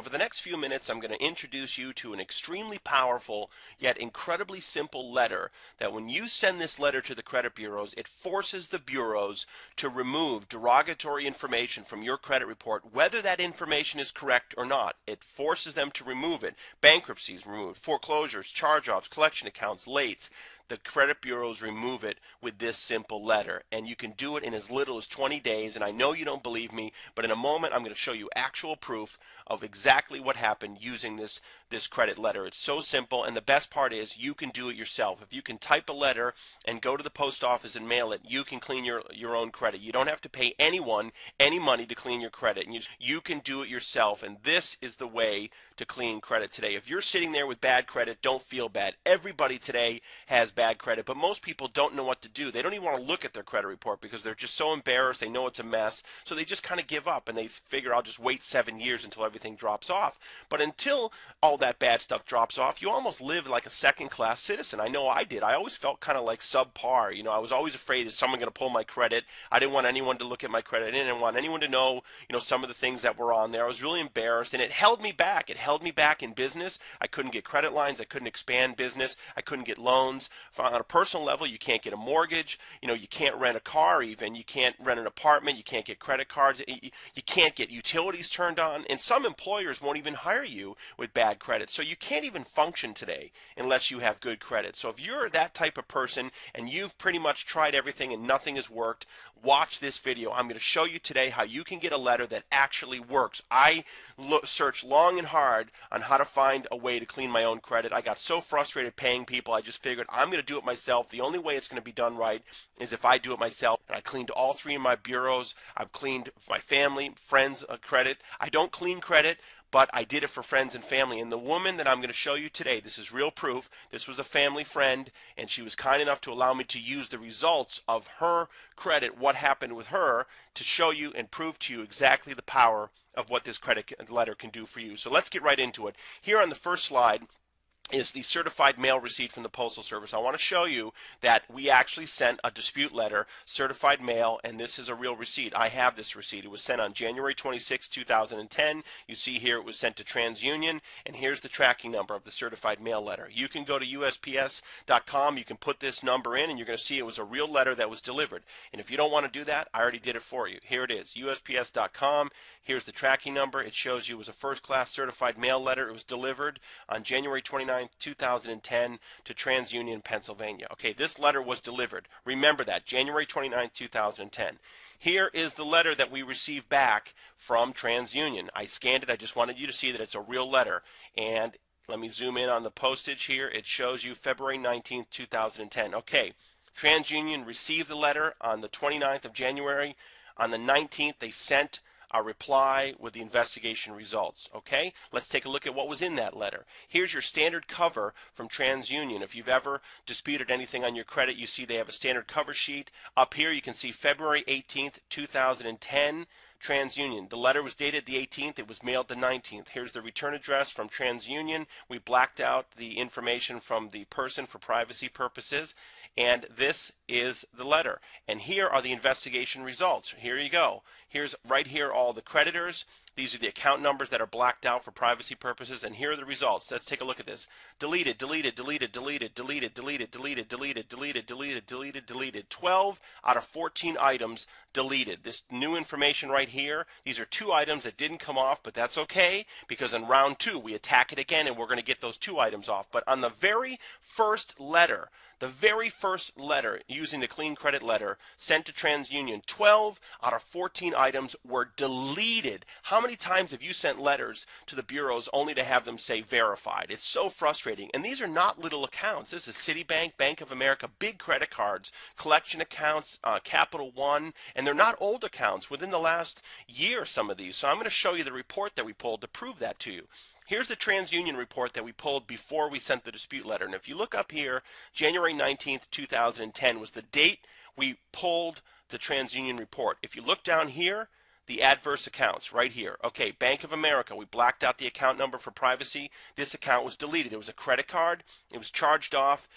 over the next few minutes, I'm going to introduce you to an extremely powerful yet incredibly simple letter that when you send this letter to the credit bureaus, it forces the bureaus to remove derogatory information from your credit report, whether that information is correct or not. It forces them to remove it. Bankruptcies removed, foreclosures, charge-offs, collection accounts, lates. The credit bureaus remove it with this simple letter, and you can do it in as little as 20 days. And I know you don't believe me, but in a moment I'm going to show you actual proof of exactly what happened using this credit letter. It's so simple, and the best part is you can do it yourself. If you can type a letter and go to the post office and mail it, you can clean your own credit. You don't have to pay anyone any money to clean your credit, and you can do it yourself. And this is the way to clean credit today. If you're sitting there with bad credit, don't feel bad. Everybody today has bad credit, but most people don't know what to do. They don't even want to look at their credit report because they're just so embarrassed. They know it's a mess, so they just kind of give up and they figure, I'll just wait 7 years until everything drops off. But until all that bad stuff drops off, you almost live like a second-class citizen. I know I did. I always felt kind of like subpar. You know, I was always afraid, is someone going to pull my credit? I didn't want anyone to look at my credit. I didn't want anyone to know, some of the things that were on there. I was really embarrassed, and it held me back. It held me back in business. I couldn't get credit lines. I couldn't expand business. I couldn't get loans. On a personal level, you can't get a mortgage. You can't rent a car even. You can't rent an apartment. You can't get credit cards. You can't get utilities turned on. And some employers won't even hire you with bad credit. So you can't even function today unless you have good credit. So if you're that type of person and you've pretty much tried everything and nothing has worked, watch this video. I'm going to show you today how you can get a letter that actually works. I searched long and hard on how to find a way to clean my own credit. I got so frustrated paying people, I just figured I'm going to do it myself. The only way it's going to be done right is if I do it myself. And I cleaned all 3 of my bureaus. I've cleaned my family, friends' credit. I don't clean credit, but I did it for friends and family. And the woman that I'm going to show you today, this is real proof. This was a family friend, and she was kind enough to allow me to use the results of her credit, what happened with her, to show you and prove to you exactly the power of what this credit letter can do for you. So let's get right into it. Here on the first slide is the certified mail receipt from the Postal Service. I want to show you that we actually sent a dispute letter, certified mail, and this is a real receipt. I have this receipt. It was sent on January 26, 2010. You see here it was sent to TransUnion, and here's the tracking number of the certified mail letter. You can go to USPS.com, you can put this number in, and you're going to see it was a real letter that was delivered. And if you don't want to do that, I already did it for you. Here it is, USPS.com. Here's the tracking number. It shows you it was a first-class certified mail letter. It was delivered on January 29, 2010 to TransUnion, Pennsylvania. Okay, this letter was delivered. Remember that, January 29, 2010. Here is the letter that we received back from TransUnion. I scanned it. I just wanted you to see that it's a real letter. And let me zoom in on the postage here. It shows you February 19, 2010. Okay, TransUnion received the letter on the 29th of January. On the 19th, they sent a reply with the investigation results. Okay, let's take a look at what was in that letter. Here's your standard cover from TransUnion. If you've ever disputed anything on your credit, you see they have a standard cover sheet. Up here you can see February 18th, 2010. TransUnion. The letter was dated the 18th. It was mailed the 19th. Here's the return address from TransUnion. We blacked out the information from the person for privacy purposes. And this is the letter. And here are the investigation results. Here you go. Here's right here all the creditors. These are the account numbers that are blacked out for privacy purposes, and here are the results. Let's take a look at this. Deleted, deleted, deleted, deleted, deleted, deleted, deleted, deleted, deleted, deleted, deleted, deleted. 12 out of 14 items deleted. This new information right here, these are 2 items that didn't come off, but that's okay, because in round 2 we attack it again and we're going to get those 2 items off. But on the very first letter, using the clean credit letter sent to TransUnion, 12 out of 14 items were deleted. How many times have you sent letters to the bureaus only to have them say verified? It's so frustrating. And these are not little accounts. This is Citibank, Bank of America, big credit cards, collection accounts, Capital One, and they're not old accounts. Within the last year, some of these. So I'm going to show you the report that we pulled to prove that to you. Here's the TransUnion report that we pulled before we sent the dispute letter. And if you look up here, January 19th, 2010 was the date we pulled the TransUnion report. If you look down here, the adverse accounts right here. Okay, Bank of America, we blacked out the account number for privacy. This account was deleted. It was a credit card. It was charged off.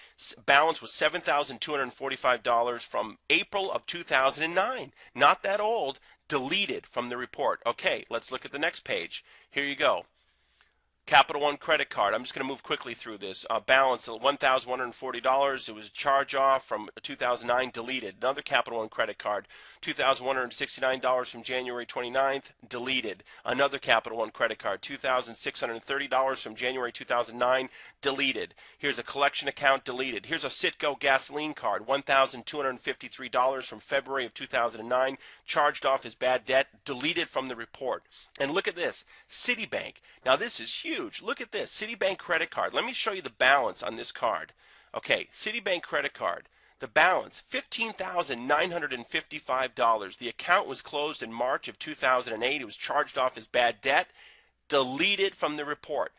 Balance was $7,245 from April of 2009. Not that old. Deleted from the report. Okay, let's look at the next page. Here you go. Capital One credit card. I'm just going to move quickly through this. Balance of $1,140. It was a charge off from 2009, deleted. Another Capital One credit card, $2,169 from January 29th, deleted. Another Capital One credit card, $2,630 from January 2009, deleted. Here's a collection account, deleted. Here's a Citgo gasoline card, $1,253 from February of 2009, charged off as bad debt, deleted from the report. And look at this, Citibank. Now this is huge. Look at this, Citibank credit card. Let me show you the balance on this card. Okay, Citibank credit card. The balance, $15,955. The account was closed in March of 2008. It was charged off as bad debt, deleted from the report.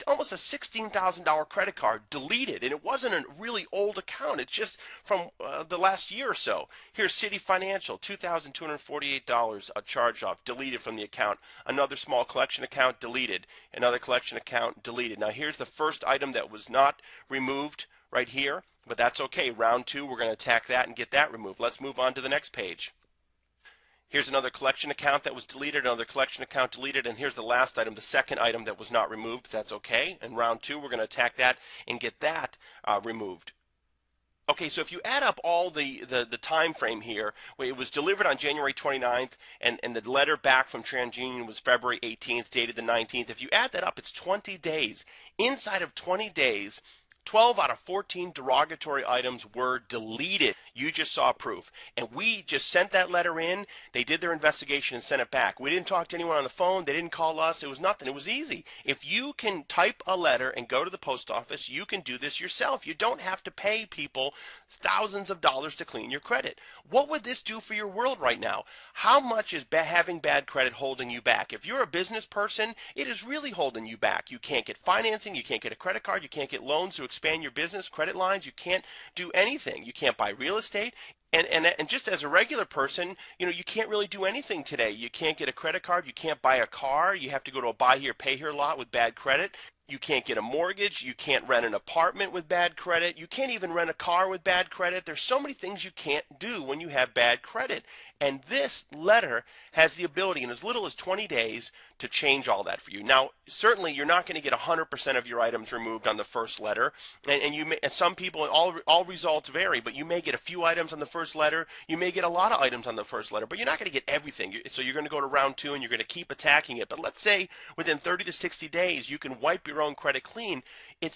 Almost a $16,000 credit card, deleted, and it wasn't a really old account. It's just from the last year or so. Here's Citi Financial, $2,248, a charge off, deleted from the account. Another small collection account, deleted. Another collection account, deleted. Now here's the first item that was not removed right here, but that's okay. Round two, we're going to attack that and get that removed. Let's move on to the next page. Here's another collection account that was deleted, another collection account deleted, and here's the last item, the second item that was not removed. That's okay. In round two, we're going to attack that and get that removed. Okay, so if you add up all the time frame here, it was delivered on January 29th, and the letter back from TransUnion was February 18th, dated the 19th. If you add that up, it's 20 days. Inside of 20 days, 12 out of 14 derogatory items were deleted. You just saw proof. And we just sent that letter in. They did their investigation and sent it back. We didn't talk to anyone on the phone. They didn't call us. It was nothing. It was easy. If you can type a letter and go to the post office, you can do this yourself. You don't have to pay people thousands of dollars to clean your credit. What would this do for your world right now? How much is having bad credit holding you back? If you're a business person, it is really holding you back. You can't get financing. You can't get a credit card. You can't get loans to expand your business, credit lines. You can't do anything. You can't buy real estate. And just as a regular person, you can't really do anything today. You can't get a credit card. You can't buy a car. You have to go to a buy here, pay here lot with bad credit. You can't get a mortgage. You can't rent an apartment with bad credit. You can't even rent a car with bad credit. There's so many things you can't do when you have bad credit. And this letter has the ability in as little as 20 days to change all that for you. Now, certainly you're not going to get 100% of your items removed on the first letter. And some people, all results vary, but you may get a few items on the first letter. You may get a lot of items on the first letter, but you're not going to get everything. So you're going to go to round two and you're going to keep attacking it. But let's say within 30 to 60 days, you can wipe your own credit clean.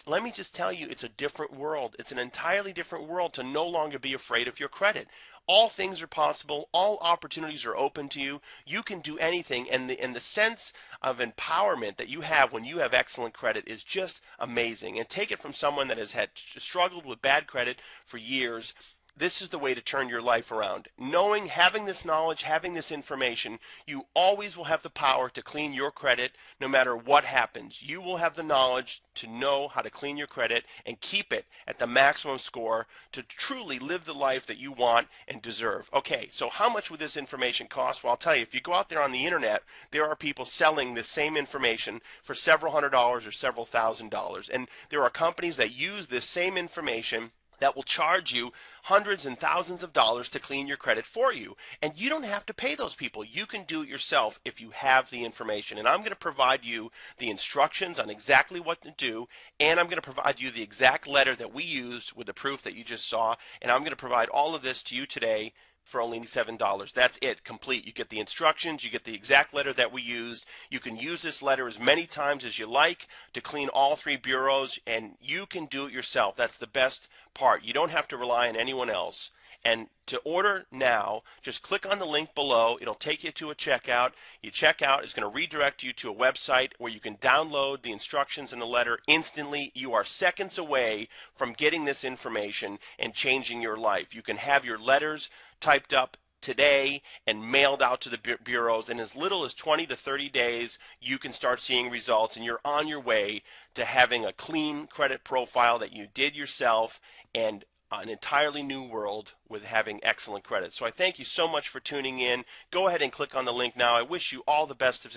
Let me just tell you, it's a different world. It's an entirely different world to no longer be afraid of your credit. All things are possible. All opportunities are open to you. You can do anything, and the sense of empowerment that you have when you have excellent credit is just amazing. And take it from someone that has struggled with bad credit for years. This is the way to turn your life around. Having this knowledge, having this information, you always will have the power to clean your credit no matter what happens. You will have the knowledge to know how to clean your credit and keep it at the maximum score to truly live the life that you want and deserve. Okay, so how much would this information cost? Well, I'll tell you, if you go out there on the internet, there are people selling this same information for several $100s or several $1,000s. And there are companies that use this same information that will charge you hundreds and thousands of dollars to clean your credit for you. And you don't have to pay those people. You can do it yourself if you have the information. And I'm going to provide you the instructions on exactly what to do, and I'm going to provide you the exact letter that we used with the proof that you just saw, and I'm going to provide all of this to you today for only $7. That's it, complete. You get the instructions, you get the exact letter that we used. You can use this letter as many times as you like to clean all three bureaus, and you can do it yourself. That's the best part. You don't have to rely on anyone else. And to order now, just click on the link below. It'll take you to a checkout. You check out, it's going to redirect you to a website where you can download the instructions in the letter instantly. You are seconds away from getting this information and changing your life. You can have your letters typed up today and mailed out to the bureaus. In as little as 20 to 30 days, you can start seeing results, and you're on your way to having a clean credit profile that you did yourself and an entirely new world with having excellent credit. So I thank you so much for tuning in. Go ahead and click on the link now. I wish you all the best of